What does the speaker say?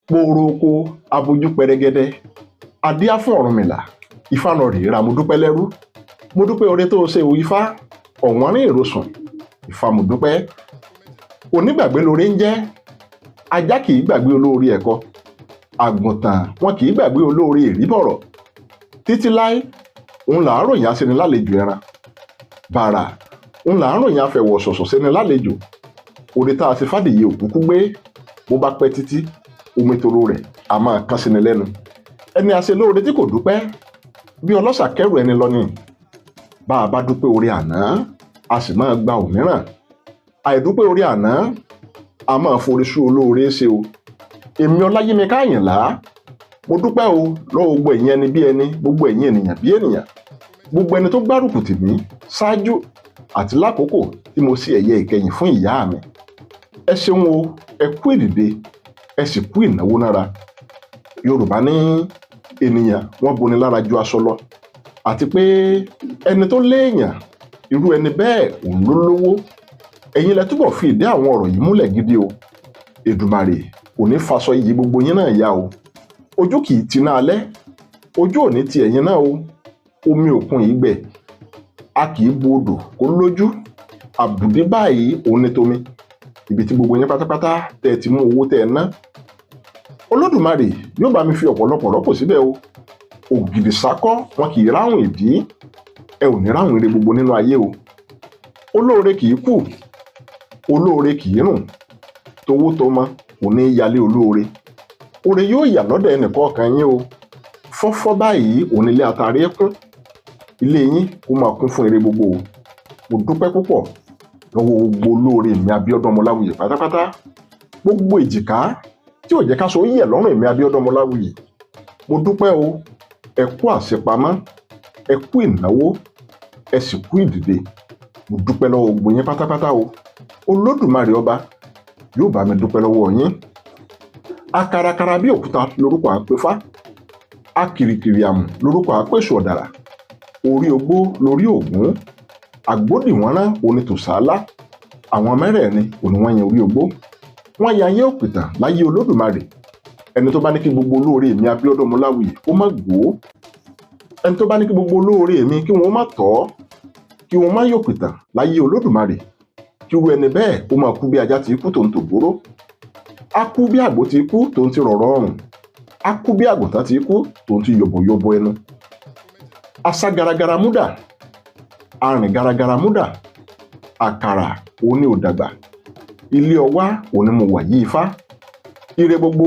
Pòròkó abojú pẹrẹgẹdẹ adíá fún Ọ̀rúnmìlà. Ifá lọ rèé ra mo dúpẹ́ lẹ́rú. Mo dúpẹ́ oore tó o ṣe o Ifá. Ọ̀wọ́n rí ìrosùn. Ifá mo dúpẹ́. Onígbàgbé lóore ń jẹ́. Ajá kì í gbàgbé olóore ẹ̀kọ. Àgùntàn wọn kì í gbàgbé olóore ìríbọ̀rọ̀. Títí láé òun là á ròyìn aṣeni lálejò ẹran. Bàrà òun là á ròyìn afẹ̀wọ̀ ṣọ̀ṣọ̀ ṣeni lálejò. Oore tá a ṣe fàdèyẹ òkúkú gbé bó bá pẹ́ títí omi toro rẹ̀ a máa kán sí ni lẹ́nu. Ẹni a ṣe lóore tí kò dúpẹ́ bí ọlọ́ṣà kẹ́rù ẹni lọ ni. Bá a bá dúpẹ́ oore àná a sì máa gba òmíràn. Àìdúpẹ́ oore àná a máa forí sú olóore ṣe o. Èmi Ọláyímiká Àyìnlá mo dúpẹ́ o lọ́wọ́ gbogbo ẹ̀yin ẹni bí ẹni, gbogbo ẹ̀yin ènìyàn bí ènìyàn, gbogbo ẹni tó gbárùkù tì mí ṣáájú àti lákòókò tí mo ṣe ẹ̀yẹ ìkẹyìn fún ìyá mi. Ẹ ṣeun o, ẹ kú ìdìde, ẹ sì kú ìnáwó nára. Yorùbá ní ènìyàn wọ́n boni lára ju aṣọ lọ, àti pé ẹni tó léèyàn irú ẹni bẹ́ẹ̀ òun ló lówó. Ẹ̀yin lẹ túbọ̀ fi ìdí àwọn ọ̀rọ̀ yìí múlẹ̀ gidi o. Èdùmàrè kò ní faṣọ iyì gbogbo yín náà yá o. Ojú kì í tiná alẹ́, ojú ò ní ti ẹ̀yin náà o. Omi òkun yìí gbẹ, a kì í bu odò kó lójú. Àbùdí báyìí òun ní tomi. Ibi tí gbogbo yín pátápátá tẹ́ ẹ ti mú owó tẹ́ ẹ ná, Olódùmarè yóò bá mi fi ọ̀pọ̀lọpọ̀ rọ́pò síbẹ̀ o. Ògìdì sákọ́ wọn kì í ráhùn ìdí. Ẹ ò ní ráhùn ire gbogbo nínú ayé o. Olóore kì í kú, olóore kì í rùn. Towó tọmọ kò ní yálé olóore. Oore yóò yà lọ́dọ̀ ẹnìkọ̀ọ̀kan yín o. Fọ́fọ́ báyìí òun ilé atare kún. Ilé yín kó máa kún fún ire gbogbo o. Mo dúpẹ́ púpọ̀ lọ́wọ́ gbogbo olóore mi Abíọ́dún Ọmọláwuyì pátápátá. Gbogbo èjìká tí ò jẹ́ ká so yẹ̀ lọ́rùn mi Abíọ́dún Ọmọláwuyì. Mo dúpẹ́ o. Ẹ kú àṣepamọ́, ẹ kú ìnáwó, ẹ sì kú ìdìde. Mo dúpẹ́ lọ́wọ́ gbogbo yín pátápátá o. Olódùmarè ọba yóò bá mi dúpẹ́ lọ́wọ́ yín. Akarakara bí òkúta lórúkọ àpéfá. Akìrìkìrì àmù lórúkọ àpèsù ọ̀dàrà. Orí ogbó lórí ògún. Àgbódìwọ́nrán onítòsálá. Àwọn mẹ́rẹ̀ẹ̀rin òní wọ́n yan orí ogbó. Wọ́n ya ayé òpìtàn láyé Olódùmarè. Ẹni tó bá ní kí gbogbo olóore mi Abíọ́dún Ọmọláwuyì kó má gbó. Ẹni tó bá ní kí gbogbo olóore mi kí wọ́n má tọ́, kí wọ́n má yòpìtàn láyé Olódùmarè. Kí irú ẹni bẹ́ẹ̀ ó máa kú bí ajá ti kú tó ń tògbóró. Á kú bí àgbò ti kú tó ń ti rọ̀rọ̀ ọrùn. Á kú bí àgùntàn ti kú tó ń ti yọ̀bọ̀yọ̀bọ̀ ẹnu. Asá garagara múdà, arìn garagara múdà, àkàrà òní ò dàgbà. Ilé ọwá òní mo wà yí Ifá. Ire gbogbo